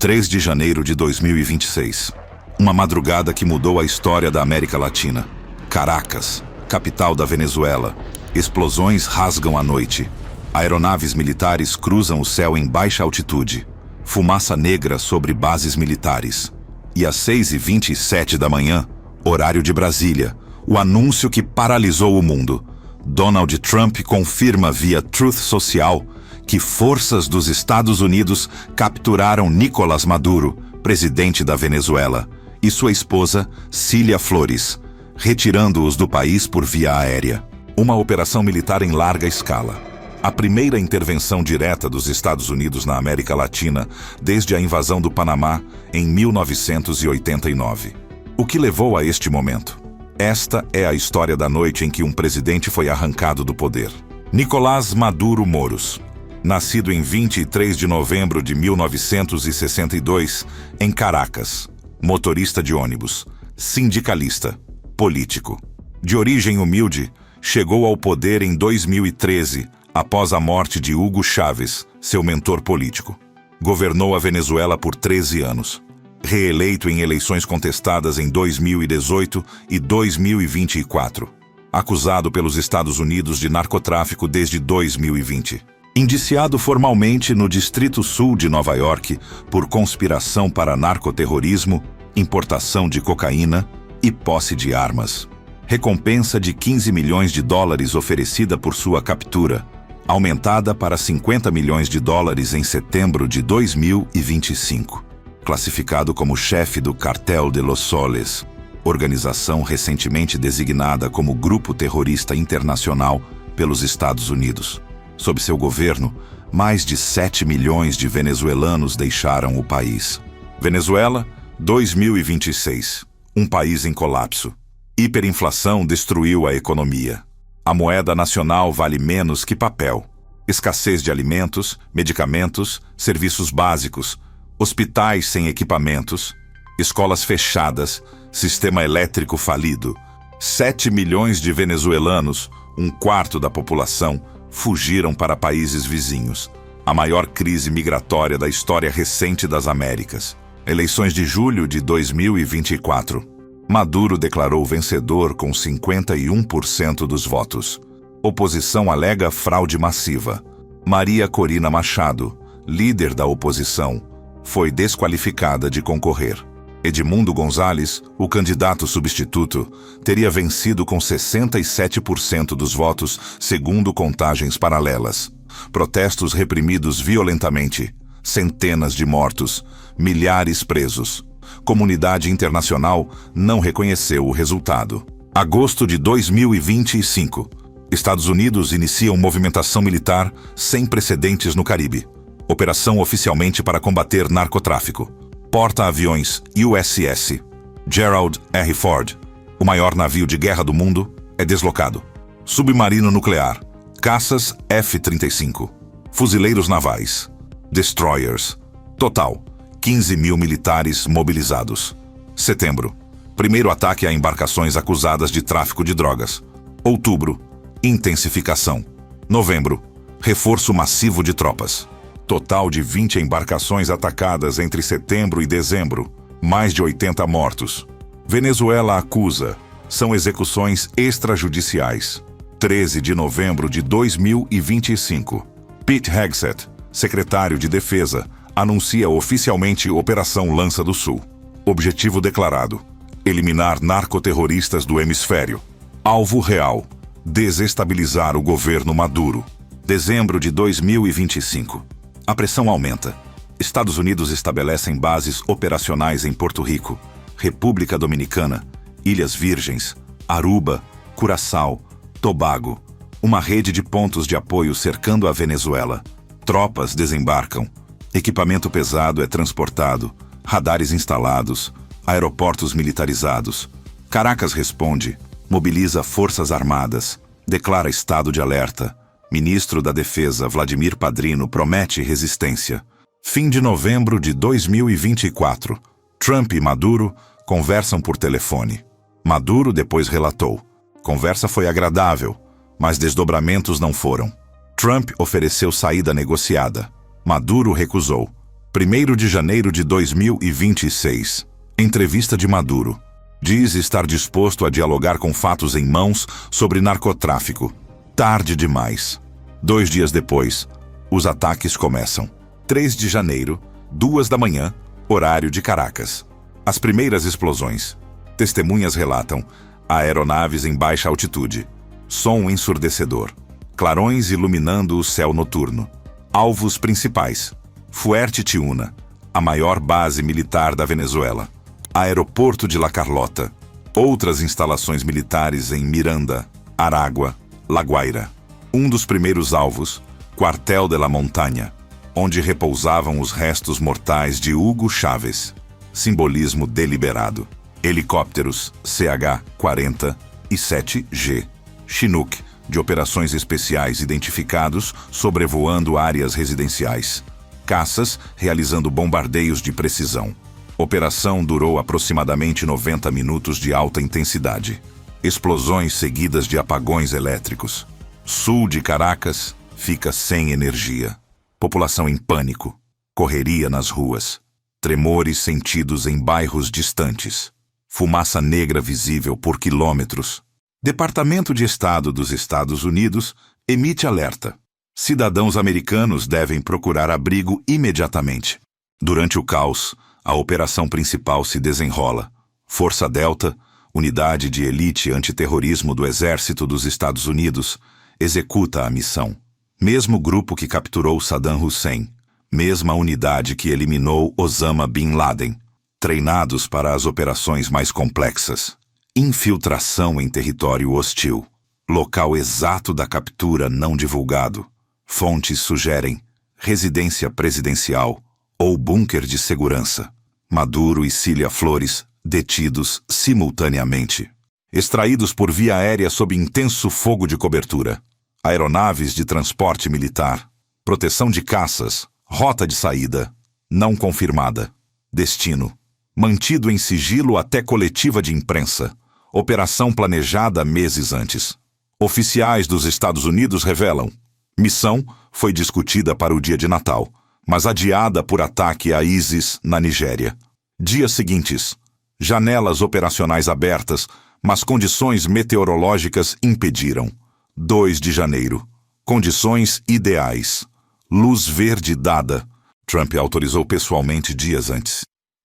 3 de janeiro de 2026. Uma madrugada que mudou a história da América Latina. Caracas, capital da Venezuela. Explosões rasgam a noite. Aeronaves militares cruzam o céu em baixa altitude. Fumaça negra sobre bases militares. E às 6h27 da manhã, horário de Brasília, o anúncio que paralisou o mundo. Donald Trump confirma via Truth Social que forças dos Estados Unidos capturaram Nicolás Maduro, presidente da Venezuela, e sua esposa, Cília Flores, retirando-os do país por via aérea. Uma operação militar em larga escala. A primeira intervenção direta dos Estados Unidos na América Latina desde a invasão do Panamá em 1989. O que levou a este momento? Esta é a história da noite em que um presidente foi arrancado do poder. Nicolás Maduro Moros. Nascido em 23 de novembro de 1962, em Caracas. Motorista de ônibus, sindicalista, político. De origem humilde, chegou ao poder em 2013, após a morte de Hugo Chávez, seu mentor político. Governou a Venezuela por 13 anos. Reeleito em eleições contestadas em 2018 e 2024. Acusado pelos Estados Unidos de narcotráfico desde 2020. Indiciado formalmente no Distrito Sul de Nova York por conspiração para narcoterrorismo, importação de cocaína e posse de armas. Recompensa de 15 milhões de dólares oferecida por sua captura, aumentada para 50 milhões de dólares em setembro de 2025. Classificado como chefe do Cartel de los Soles, organização recentemente designada como Grupo Terrorista Internacional pelos Estados Unidos. Sob seu governo, mais de 7 milhões de venezuelanos deixaram o país. Venezuela, 2026. Um país em colapso. Hiperinflação destruiu a economia. A moeda nacional vale menos que papel. Escassez de alimentos, medicamentos, serviços básicos, hospitais sem equipamentos, escolas fechadas, sistema elétrico falido. 7 milhões de venezuelanos, um quarto da população, fugiram para países vizinhos. A maior crise migratória da história recente das Américas. Eleições de julho de 2024. Maduro declarou vencedor com 51% dos votos. Oposição alega fraude massiva. Maria Corina Machado, líder da oposição, foi desqualificada de concorrer. Edmundo Gonzalez, o candidato substituto, teria vencido com 67% dos votos, segundo contagens paralelas. Protestos reprimidos violentamente. Centenas de mortos. Milhares presos. Comunidade internacional não reconheceu o resultado. Agosto de 2025. Estados Unidos iniciam movimentação militar sem precedentes no Caribe. Operação oficialmente para combater narcotráfico. Porta-aviões USS Gerald R. Ford, o maior navio de guerra do mundo, é deslocado. Submarino nuclear, caças F-35, fuzileiros navais, destroyers. Total, 15 mil militares mobilizados. Setembro, primeiro ataque a embarcações acusadas de tráfico de drogas. Outubro, intensificação. Novembro, reforço massivo de tropas. Total de 20 embarcações atacadas entre setembro e dezembro. Mais de 80 mortos. Venezuela acusa. São execuções extrajudiciais. 13 de novembro de 2025. Pete Hegseth, secretário de Defesa, anuncia oficialmente Operação Lança do Sul. Objetivo declarado: eliminar narcoterroristas do hemisfério. Alvo real: desestabilizar o governo Maduro. Dezembro de 2025. A pressão aumenta. Estados Unidos estabelecem bases operacionais em Porto Rico, República Dominicana, Ilhas Virgens, Aruba, Curaçao, Tobago. Uma rede de pontos de apoio cercando a Venezuela. Tropas desembarcam. Equipamento pesado é transportado. Radares instalados. Aeroportos militarizados. Caracas responde. Mobiliza forças armadas. Declara estado de alerta. Ministro da Defesa Vladimir Padrino promete resistência. Fim de novembro de 2024. Trump e Maduro conversam por telefone. Maduro depois relatou: conversa foi agradável, mas desdobramentos não foram. Trump ofereceu saída negociada. Maduro recusou. 1º de janeiro de 2026. Entrevista de Maduro. Diz estar disposto a dialogar com fatos em mãos sobre narcotráfico. Tarde demais. 2 dias depois, os ataques começam. 3 de janeiro, 2 da manhã, horário de Caracas. As primeiras explosões. Testemunhas relatam aeronaves em baixa altitude. Som ensurdecedor. Clarões iluminando o céu noturno. Alvos principais. Fuerte Tiuna, a maior base militar da Venezuela. Aeroporto de La Carlota. Outras instalações militares em Miranda, Aragua, La Guaira. Um dos primeiros alvos, Quartel de la Montaña, onde repousavam os restos mortais de Hugo Chávez. Simbolismo deliberado. Helicópteros CH-40 e 7G. Chinook, de operações especiais identificados sobrevoando áreas residenciais. Caças realizando bombardeios de precisão. Operação durou aproximadamente 90 minutos de alta intensidade. Explosões seguidas de apagões elétricos. Sul de Caracas fica sem energia. População em pânico. Correria nas ruas. Tremores sentidos em bairros distantes. Fumaça negra visível por quilômetros. Departamento de Estado dos Estados Unidos emite alerta. Cidadãos americanos devem procurar abrigo imediatamente. Durante o caos, a operação principal se desenrola. Força Delta, unidade de elite antiterrorismo do Exército dos Estados Unidos, executa a missão. Mesmo grupo que capturou Saddam Hussein, mesma unidade que eliminou Osama Bin Laden, treinados para as operações mais complexas. Infiltração em território hostil. Local exato da captura não divulgado. Fontes sugerem residência presidencial ou bunker de segurança. Maduro e Cília Flores detidos simultaneamente. Extraídos por via aérea sob intenso fogo de cobertura. Aeronaves de transporte militar. Proteção de caças. Rota de saída. Não confirmada. Destino. Mantido em sigilo até coletiva de imprensa. Operação planejada meses antes. Oficiais dos Estados Unidos revelam: missão foi discutida para o dia de Natal, mas adiada por ataque a ISIS na Nigéria. Dias seguintes, janelas operacionais abertas, mas condições meteorológicas impediram. 2 de janeiro, condições ideais. Luz verde dada. Trump autorizou pessoalmente dias antes.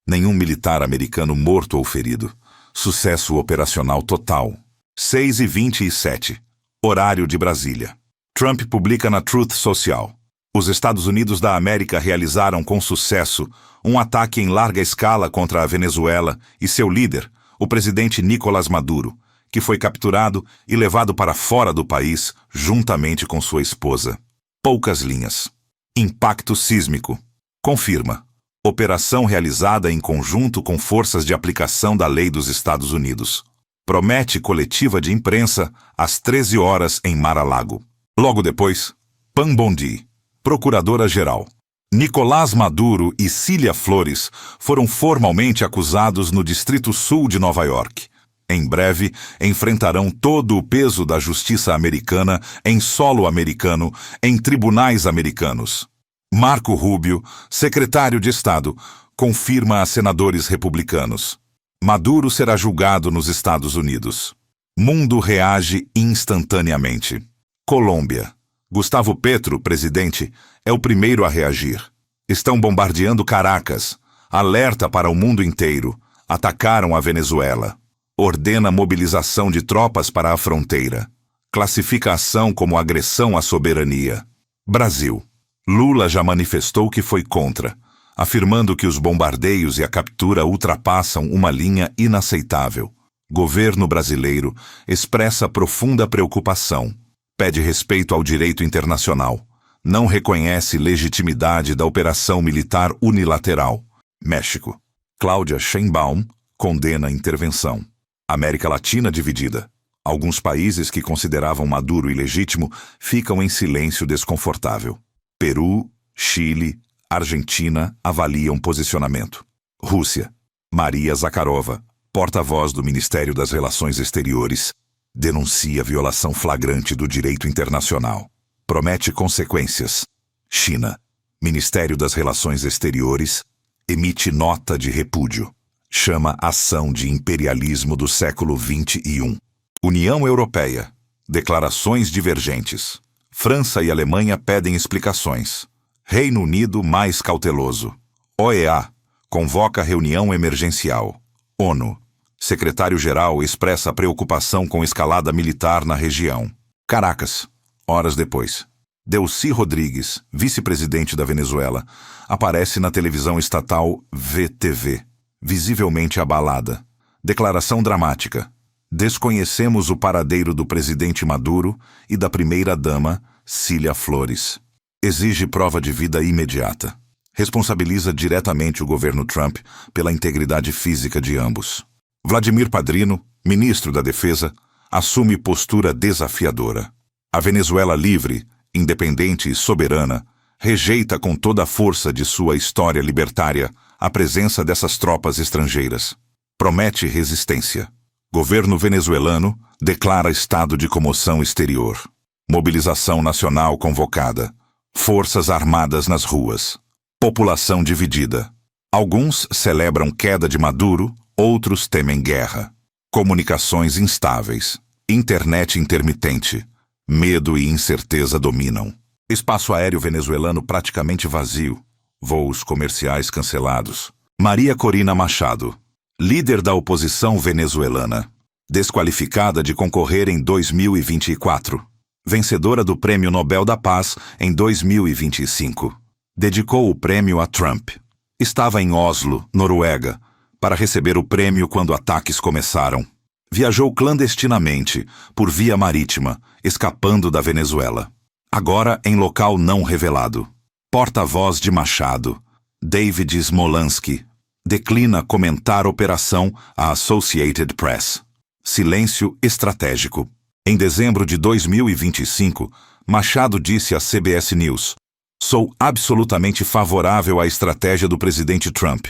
Nenhum militar americano morto ou ferido. Sucesso operacional total. 6h27, horário de Brasília. Trump publica na Truth Social. Os Estados Unidos da América realizaram com sucesso um ataque em larga escala contra a Venezuela e seu líder, o presidente Nicolás Maduro, que foi capturado e levado para fora do país juntamente com sua esposa. Poucas linhas. Impacto sísmico. Confirma. Operação realizada em conjunto com forças de aplicação da lei dos Estados Unidos. Promete coletiva de imprensa às 13 horas em Mar-a-Lago. Logo depois, Pam Bondi, procuradora-geral. Nicolás Maduro e Cília Flores foram formalmente acusados no Distrito Sul de Nova York. Em breve, enfrentarão todo o peso da justiça americana em solo americano, em tribunais americanos. Marco Rubio, secretário de Estado, confirma a senadores republicanos. Maduro será julgado nos Estados Unidos. Mundo reage instantaneamente. Colômbia. Gustavo Petro, presidente, é o primeiro a reagir. Estão bombardeando Caracas. Alerta para o mundo inteiro. Atacaram a Venezuela. Ordena mobilização de tropas para a fronteira. Classifica a ação como agressão à soberania. Brasil. Lula já manifestou que foi contra, afirmando que os bombardeios e a captura ultrapassam uma linha inaceitável. Governo brasileiro expressa profunda preocupação, pede respeito ao direito internacional, não reconhece legitimidade da operação militar unilateral. México. Cláudia Sheinbaum condena a intervenção. América Latina dividida. Alguns países que consideravam Maduro ilegítimo ficam em silêncio desconfortável. Peru, Chile, Argentina avaliam posicionamento. Rússia. Maria Zakharova, porta-voz do Ministério das Relações Exteriores, denuncia violação flagrante do direito internacional. Promete consequências. China. Ministério das Relações Exteriores emite nota de repúdio. Chama ação de imperialismo do século XXI. União Europeia. Declarações divergentes. França e Alemanha pedem explicações. Reino Unido mais cauteloso. OEA. Convoca reunião emergencial. ONU. Secretário-geral expressa preocupação com escalada militar na região. Caracas. Horas depois. Delcy Rodrigues, vice-presidente da Venezuela, aparece na televisão estatal VTV, visivelmente abalada. Declaração dramática. Desconhecemos o paradeiro do presidente Maduro e da primeira-dama, Cília Flores. Exige prova de vida imediata. Responsabiliza diretamente o governo Trump pela integridade física de ambos. Vladimir Padrino, ministro da Defesa, assume postura desafiadora. A Venezuela livre, independente e soberana, rejeita com toda a força de sua história libertária a presença dessas tropas estrangeiras. Promete resistência. Governo venezuelano declara estado de comoção exterior. Mobilização nacional convocada. Forças armadas nas ruas. População dividida. Alguns celebram queda de Maduro, outros temem guerra. Comunicações instáveis. Internet intermitente. Medo e incerteza dominam. Espaço aéreo venezuelano praticamente vazio. Voos comerciais cancelados. Maria Corina Machado, líder da oposição venezuelana, desqualificada de concorrer em 2024. Vencedora do Prêmio Nobel da Paz em 2025. Dedicou o prêmio a Trump. Estava em Oslo, Noruega, para receber o prêmio quando ataques começaram. Viajou clandestinamente, por via marítima, escapando da Venezuela. Agora em local não revelado. Porta-voz de Machado, David Smolansky, declina comentar operação à Associated Press. Silêncio estratégico. Em dezembro de 2025, Machado disse à CBS News: "Sou absolutamente favorável à estratégia do presidente Trump.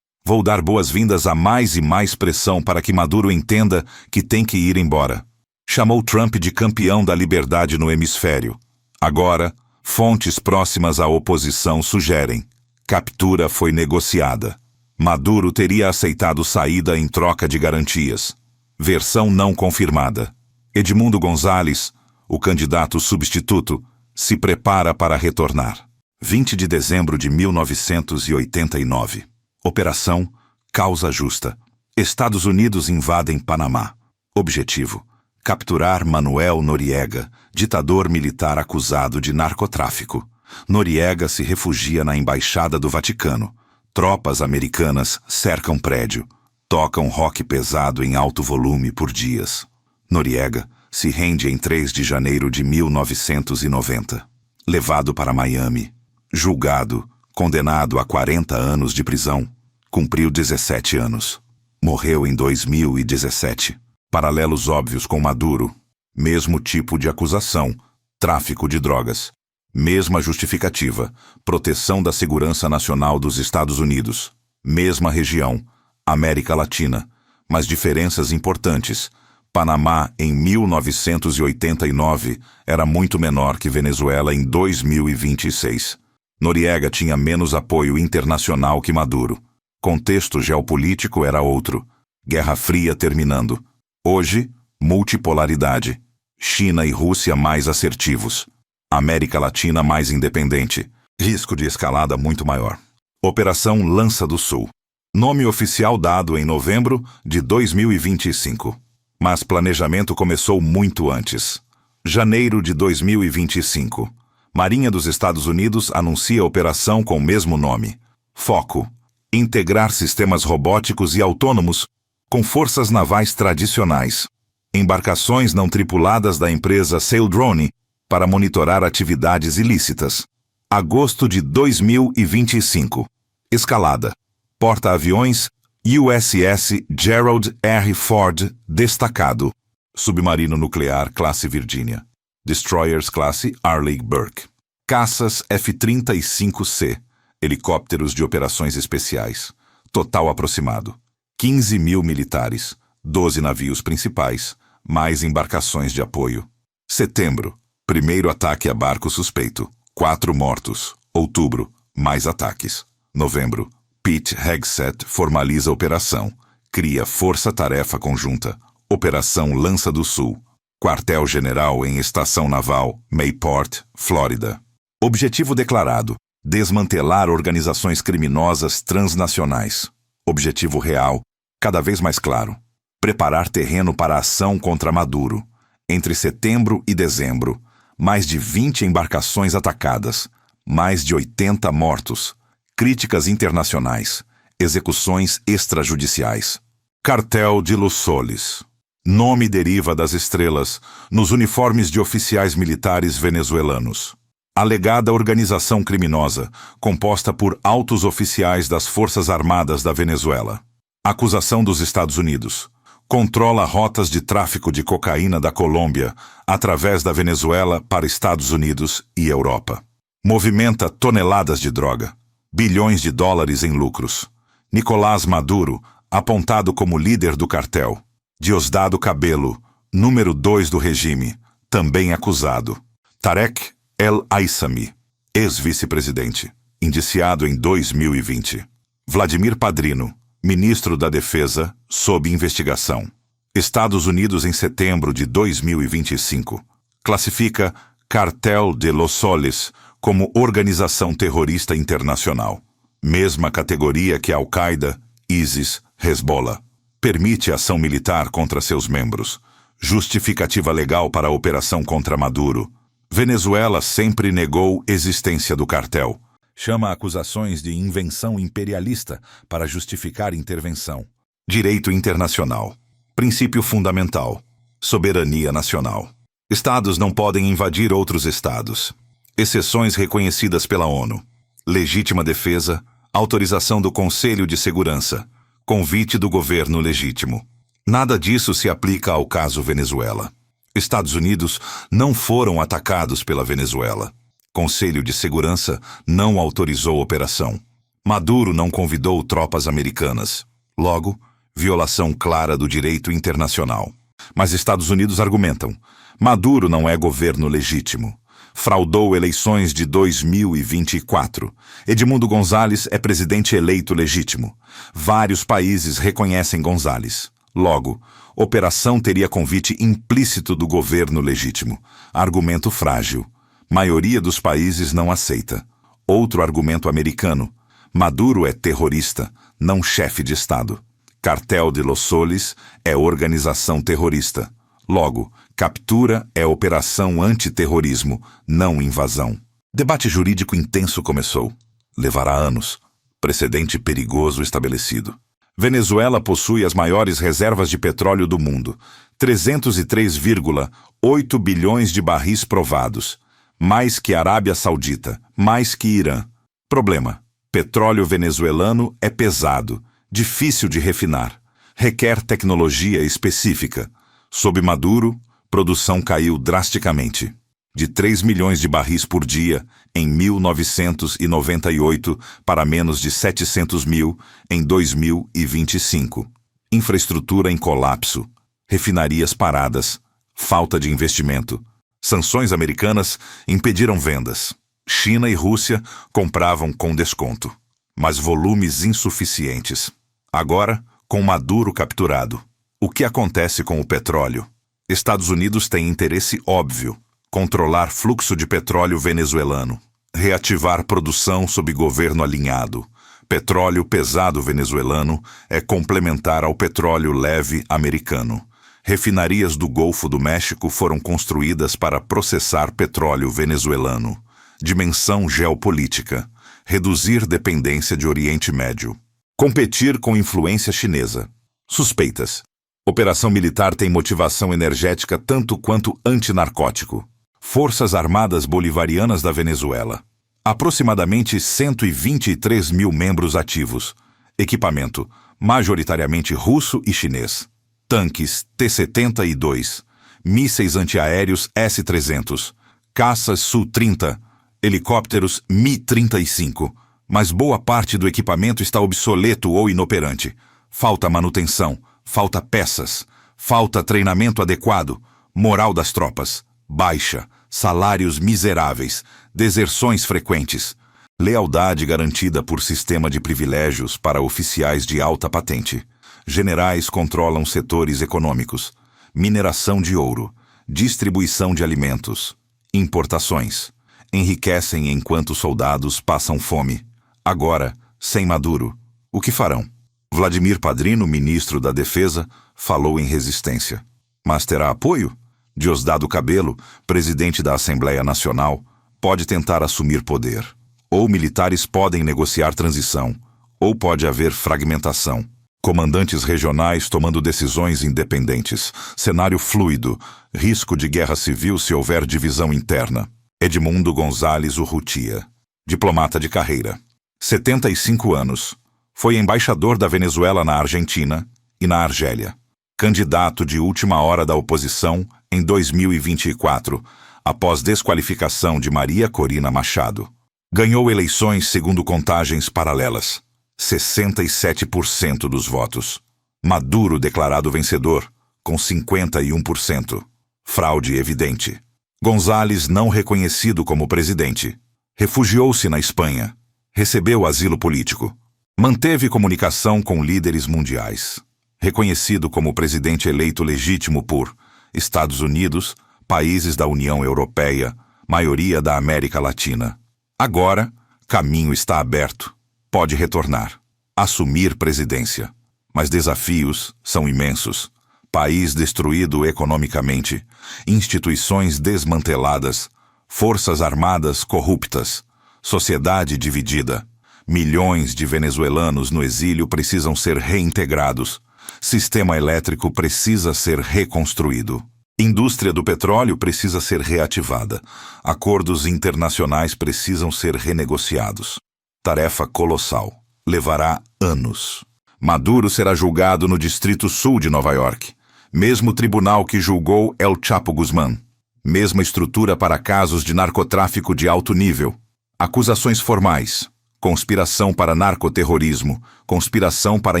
Vou dar boas-vindas a mais e mais pressão para que Maduro entenda que tem que ir embora." Chamou Trump de campeão da liberdade no hemisfério. Agora, fontes próximas à oposição sugerem: captura foi negociada. Maduro teria aceitado saída em troca de garantias. Versão não confirmada. Edmundo Gonzalez, o candidato substituto, se prepara para retornar. 20 de dezembro de 1989. Operação Causa Justa. Estados Unidos invadem Panamá. Objetivo: capturar Manuel Noriega, ditador militar acusado de narcotráfico. Noriega se refugia na Embaixada do Vaticano. Tropas americanas cercam prédio. Tocam rock pesado em alto volume por dias. Noriega se rende em 3 de janeiro de 1990. Levado para Miami. Julgado, condenado a 40 anos de prisão. Cumpriu 17 anos. Morreu em 2017. Paralelos óbvios com Maduro. Mesmo tipo de acusação. Tráfico de drogas. Mesma justificativa. Proteção da segurança nacional dos Estados Unidos. Mesma região. América Latina. Mas diferenças importantes. Panamá, em 1989, era muito menor que Venezuela em 2026. Noriega tinha menos apoio internacional que Maduro. Contexto geopolítico era outro. Guerra Fria terminando. Hoje, multipolaridade. China e Rússia mais assertivos. América Latina mais independente. Risco de escalada muito maior. Operação Lança do Sul. Nome oficial dado em novembro de 2025. Mas planejamento começou muito antes. Janeiro de 2025. Marinha dos Estados Unidos anuncia operação com o mesmo nome. Foco: integrar sistemas robóticos e autônomos com forças navais tradicionais. Embarcações não tripuladas da empresa Saildrone para monitorar atividades ilícitas. Agosto de 2025. Escalada. Porta-aviões USS Gerald R. Ford destacado. Submarino nuclear classe Virginia. Destroyers classe Arleigh Burke. Caças F-35C. Helicópteros de operações especiais. Total aproximado: 15 mil militares, 12 navios principais, mais embarcações de apoio. Setembro. Primeiro ataque a barco suspeito. 4 mortos. Outubro. Mais ataques. Novembro. Pete Hegseth formaliza operação. Cria Força-Tarefa Conjunta. Operação Lança do Sul. Quartel-General em Estação Naval, Mayport, Flórida. Objetivo declarado: desmantelar organizações criminosas transnacionais. Objetivo real, cada vez mais claro: preparar terreno para a ação contra Maduro. Entre setembro e dezembro, mais de 20 embarcações atacadas, mais de 80 mortos, críticas internacionais, execuções extrajudiciais. Cartel de Los Soles. Nome deriva das estrelas nos uniformes de oficiais militares venezuelanos. Alegada organização criminosa, composta por altos oficiais das Forças Armadas da Venezuela. Acusação dos Estados Unidos. Controla rotas de tráfico de cocaína da Colômbia através da Venezuela para Estados Unidos e Europa. Movimenta toneladas de droga, bilhões de dólares em lucros. Nicolás Maduro, apontado como líder do cartel. Diosdado Cabello, número 2 do regime, também acusado. Tarek El-Aissami, ex-vice-presidente, indiciado em 2020. Vladimir Padrino, ministro da Defesa, sob investigação. Estados Unidos em setembro de 2025. Classifica Cartel de Los Soles como organização terrorista internacional. Mesma categoria que Al-Qaeda, ISIS, Hezbollah. Permite ação militar contra seus membros. Justificativa legal para a operação contra Maduro. Venezuela sempre negou existência do cartel. Chama acusações de invenção imperialista para justificar intervenção. Direito internacional. Princípio fundamental. Soberania nacional. Estados não podem invadir outros estados. Exceções reconhecidas pela ONU. Legítima defesa. Autorização do Conselho de Segurança. Convite do governo legítimo. Nada disso se aplica ao caso Venezuela. Estados Unidos não foram atacados pela Venezuela. Conselho de Segurança não autorizou operação. Maduro não convidou tropas americanas. Logo, violação clara do direito internacional. Mas Estados Unidos argumentam: Maduro não é governo legítimo. Fraudou eleições de 2024. Edmundo González é presidente eleito legítimo. Vários países reconhecem González. Logo, operação teria convite implícito do governo legítimo. Argumento frágil. Maioria dos países não aceita. Outro argumento americano: Maduro é terrorista, não chefe de Estado. Cartel de Los Soles é organização terrorista. Logo, captura é operação antiterrorismo, não invasão. Debate jurídico intenso começou. Levará anos. Precedente perigoso estabelecido. Venezuela possui as maiores reservas de petróleo do mundo. 303,8 bilhões de barris provados. Mais que Arábia Saudita, mais que Irã. Problema: petróleo venezuelano é pesado, difícil de refinar. Requer tecnologia específica. Sob Maduro, produção caiu drasticamente. De 3 milhões de barris por dia em 1998 para menos de 700 mil em 2025. Infraestrutura em colapso. Refinarias paradas. Falta de investimento. Sanções americanas impediram vendas. China e Rússia compravam com desconto. Mas volumes insuficientes. Agora, com Maduro capturado. O que acontece com o petróleo? Estados Unidos têm interesse óbvio: controlar fluxo de petróleo venezuelano, reativar produção sob governo alinhado. Petróleo pesado venezuelano é complementar ao petróleo leve americano. Refinarias do Golfo do México foram construídas para processar petróleo venezuelano. Dimensão geopolítica: reduzir dependência de Oriente Médio. Competir com influência chinesa. Suspeitas: operação militar tem motivação energética tanto quanto antinarcótico. Forças Armadas Bolivarianas da Venezuela. Aproximadamente 123 mil membros ativos. Equipamento: majoritariamente russo e chinês. Tanques T-72, mísseis antiaéreos S-300, caças Su-30, helicópteros Mi-35. Mas boa parte do equipamento está obsoleto ou inoperante. Falta manutenção, falta peças, falta treinamento adequado, moral das tropas baixa, salários miseráveis, deserções frequentes. Lealdade garantida por sistema de privilégios para oficiais de alta patente. Generais controlam setores econômicos. Mineração de ouro. Distribuição de alimentos. Importações. Enriquecem enquanto soldados passam fome. Agora, sem Maduro, o que farão? Vladimir Padrino, ministro da Defesa, falou em resistência. Mas terá apoio? Diosdado Cabello, presidente da Assembleia Nacional, pode tentar assumir poder. Ou militares podem negociar transição, ou pode haver fragmentação. Comandantes regionais tomando decisões independentes. Cenário fluido. Risco de guerra civil se houver divisão interna. Edmundo Gonzalez Urrutia. Diplomata de carreira. 75 anos. Foi embaixador da Venezuela na Argentina e na Argélia. Candidato de última hora da oposição em 2024, após desqualificação de Maria Corina Machado. Ganhou eleições segundo contagens paralelas. 67% dos votos. Maduro declarado vencedor, com 51%. Fraude evidente. González não reconhecido como presidente. Refugiou-se na Espanha. Recebeu asilo político. Manteve comunicação com líderes mundiais. Reconhecido como presidente eleito legítimo por Estados Unidos, países da União Europeia, maioria da América Latina. Agora, caminho está aberto. Pode retornar. Assumir presidência. Mas desafios são imensos. País destruído economicamente. Instituições desmanteladas. Forças armadas corruptas. Sociedade dividida. Milhões de venezuelanos no exílio precisam ser reintegrados. Sistema elétrico precisa ser reconstruído. Indústria do petróleo precisa ser reativada. Acordos internacionais precisam ser renegociados. Tarefa colossal. Levará anos. Maduro será julgado no Distrito Sul de Nova York. Mesmo tribunal que julgou El Chapo Guzmán. Mesma estrutura para casos de narcotráfico de alto nível. Acusações formais. Conspiração para narcoterrorismo. Conspiração para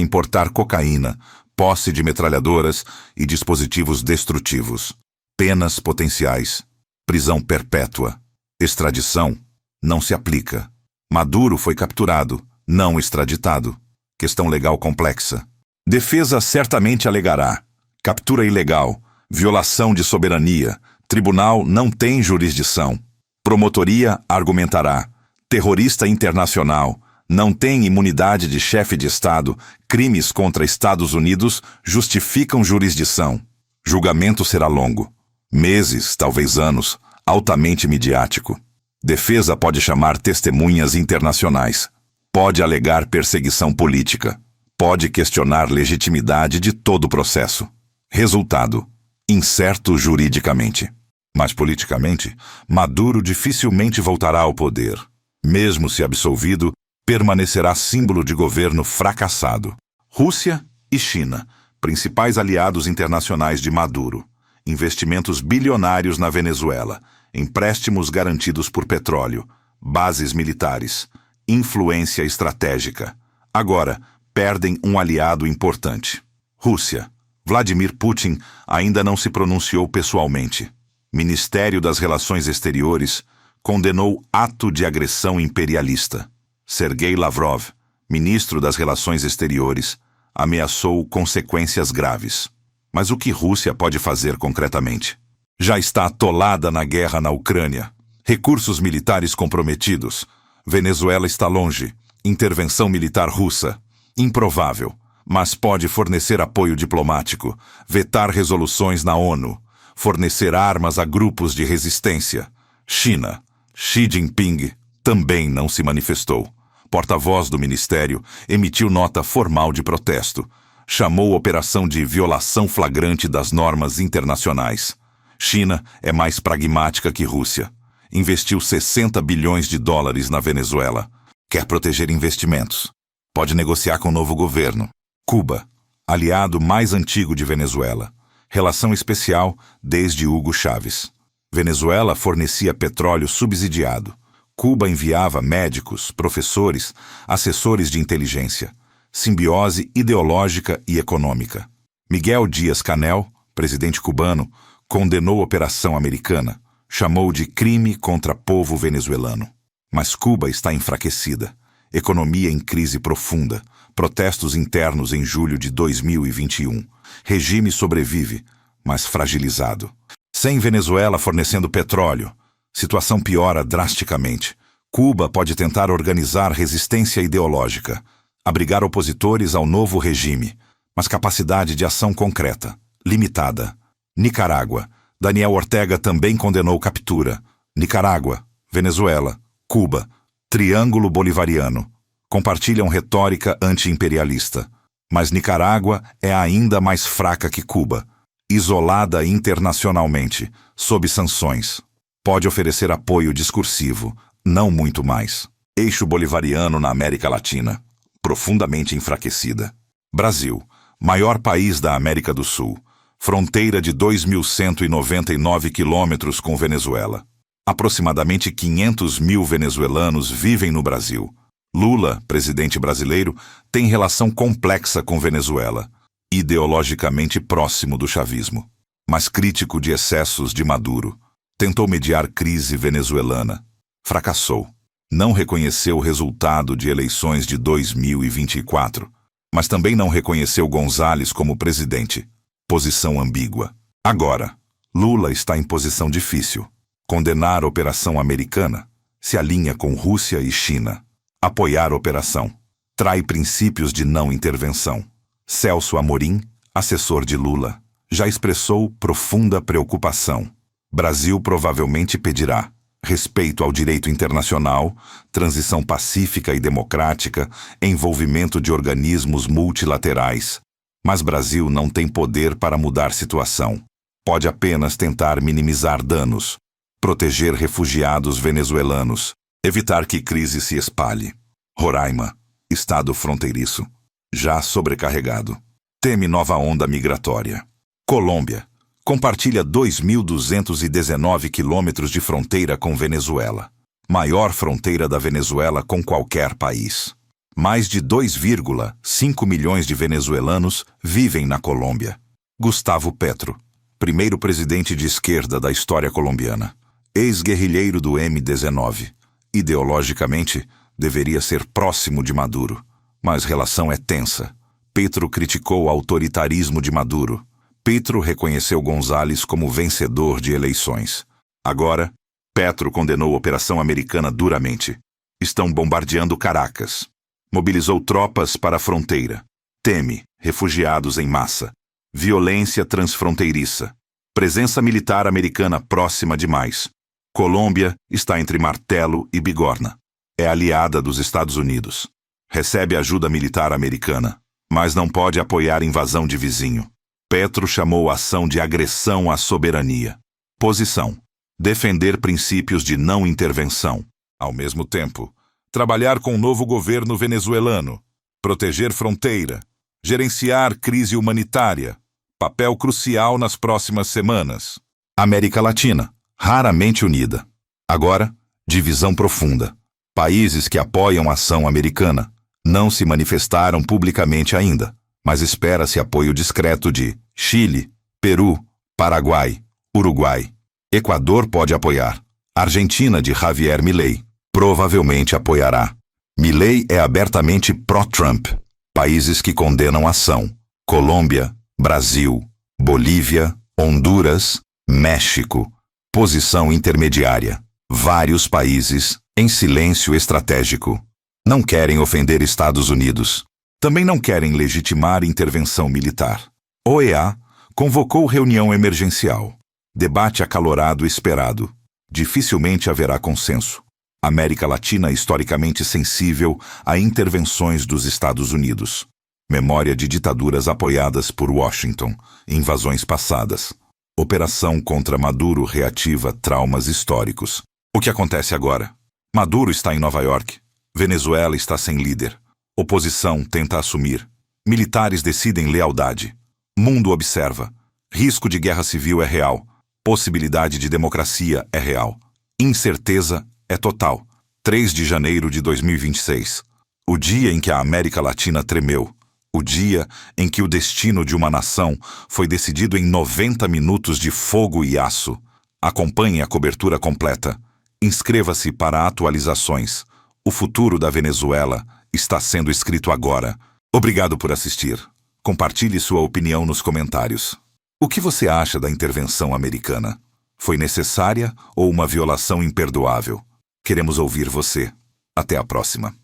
importar cocaína. Posse de metralhadoras e dispositivos destrutivos. Penas potenciais. Prisão perpétua. Extradição não se aplica. Maduro foi capturado, não extraditado. Questão legal complexa. Defesa certamente alegará. Captura ilegal. Violação de soberania. Tribunal não tem jurisdição. Promotoria argumentará. Terrorista internacional. Não tem imunidade de chefe de Estado. Crimes contra Estados Unidos justificam jurisdição. Julgamento será longo. Meses, talvez anos. Altamente midiático. Defesa pode chamar testemunhas internacionais. Pode alegar perseguição política. Pode questionar legitimidade de todo o processo. Resultado: incerto juridicamente. Mas politicamente, Maduro dificilmente voltará ao poder. Mesmo se absolvido, permanecerá símbolo de governo fracassado. Rússia e China, principais aliados internacionais de Maduro. Investimentos bilionários na Venezuela. Empréstimos garantidos por petróleo. Bases militares. Influência estratégica. Agora, perdem um aliado importante. Rússia. Vladimir Putin ainda não se pronunciou pessoalmente. Ministério das Relações Exteriores condenou ato de agressão imperialista. Sergei Lavrov, ministro das Relações Exteriores, ameaçou consequências graves. Mas o que Rússia pode fazer concretamente? Já está atolada na guerra na Ucrânia. Recursos militares comprometidos. Venezuela está longe. Intervenção militar russa. Improvável, mas pode fornecer apoio diplomático, vetar resoluções na ONU, fornecer armas a grupos de resistência. China. Xi Jinping também não se manifestou. Porta-voz do ministério emitiu nota formal de protesto. Chamou a operação de violação flagrante das normas internacionais. China é mais pragmática que Rússia. Investiu 60 bilhões de dólares na Venezuela. Quer proteger investimentos. Pode negociar com o novo governo. Cuba, aliado mais antigo de Venezuela. Relação especial desde Hugo Chávez. Venezuela fornecia petróleo subsidiado. Cuba enviava médicos, professores, assessores de inteligência. Simbiose ideológica e econômica. Miguel Díaz-Canel, presidente cubano, condenou a operação americana. Chamou de crime contra povo venezuelano. Mas Cuba está enfraquecida. Economia em crise profunda. Protestos internos em julho de 2021. Regime sobrevive, mas fragilizado. Sem Venezuela fornecendo petróleo, situação piora drasticamente. Cuba pode tentar organizar resistência ideológica, abrigar opositores ao novo regime, mas capacidade de ação concreta, limitada. Nicarágua. Daniel Ortega também condenou captura. Nicarágua, Venezuela, Cuba, triângulo bolivariano. Compartilham retórica anti-imperialista. Mas Nicarágua é ainda mais fraca que Cuba, isolada internacionalmente, sob sanções. Pode oferecer apoio discursivo, não muito mais. Eixo bolivariano na América Latina, profundamente enfraquecida. Brasil, maior país da América do Sul, fronteira de 2.199 quilômetros com Venezuela. Aproximadamente 500 mil venezuelanos vivem no Brasil. Lula, presidente brasileiro, tem relação complexa com Venezuela, ideologicamente próximo do chavismo, mas crítico de excessos de Maduro. Tentou mediar crise venezuelana. Fracassou. Não reconheceu o resultado de eleições de 2024, mas também não reconheceu González como presidente. Posição ambígua. Agora, Lula está em posição difícil. Condenar a operação americana se alinha com Rússia e China. Apoiar a operação trai princípios de não intervenção. Celso Amorim, assessor de Lula, já expressou profunda preocupação. Brasil provavelmente pedirá respeito ao direito internacional, transição pacífica e democrática, envolvimento de organismos multilaterais. Mas Brasil não tem poder para mudar situação. Pode apenas tentar minimizar danos, proteger refugiados venezuelanos, evitar que crise se espalhe. Roraima, estado fronteiriço, já sobrecarregado. Teme nova onda migratória. Colômbia, compartilha 2.219 quilômetros de fronteira com Venezuela. Maior fronteira da Venezuela com qualquer país. Mais de 2,5 milhões de venezuelanos vivem na Colômbia. Gustavo Petro, primeiro presidente de esquerda da história colombiana. Ex-guerrilheiro do M-19. Ideologicamente, deveria ser próximo de Maduro, mas relação é tensa. Petro criticou o autoritarismo de Maduro. Petro reconheceu González como vencedor de eleições. Agora, Petro condenou a operação americana duramente. Estão bombardeando Caracas. Mobilizou tropas para a fronteira. Teme refugiados em massa. Violência transfronteiriça. Presença militar americana próxima demais. Colômbia está entre martelo e bigorna. É aliada dos Estados Unidos. Recebe ajuda militar americana, mas não pode apoiar invasão de vizinho. Petro chamou a ação de agressão à soberania. Posição: defender princípios de não intervenção. Ao mesmo tempo, trabalhar com o novo governo venezuelano. Proteger fronteira. Gerenciar crise humanitária. Papel crucial nas próximas semanas. América Latina, raramente unida. Agora, divisão profunda. Países que apoiam a ação americana não se manifestaram publicamente ainda, mas espera-se apoio discreto de Chile, Peru, Paraguai, Uruguai. Equador pode apoiar. Argentina de Javier Milei provavelmente apoiará. Milei é abertamente pró-Trump. Países que condenam a ação: Colômbia, Brasil, Bolívia, Honduras, México. Posição intermediária. Vários países em silêncio estratégico. Não querem ofender Estados Unidos. Também não querem legitimar intervenção militar. OEA convocou reunião emergencial. Debate acalorado esperado. Dificilmente haverá consenso. América Latina historicamente sensível a intervenções dos Estados Unidos. Memória de ditaduras apoiadas por Washington, invasões passadas. Operação contra Maduro reativa traumas históricos. O que acontece agora? Maduro está em Nova York. Venezuela está sem líder. Oposição tenta assumir. Militares decidem lealdade. Mundo observa. Risco de guerra civil é real. Possibilidade de democracia é real. Incerteza é total. 3 de janeiro de 2026. O dia em que a América Latina tremeu. O dia em que o destino de uma nação foi decidido em 90 minutos de fogo e aço. Acompanhe a cobertura completa. Inscreva-se para atualizações. O futuro da Venezuela está sendo escrito agora. Obrigado por assistir. Compartilhe sua opinião nos comentários. O que você acha da intervenção americana? Foi necessária ou uma violação imperdoável? Queremos ouvir você. Até a próxima.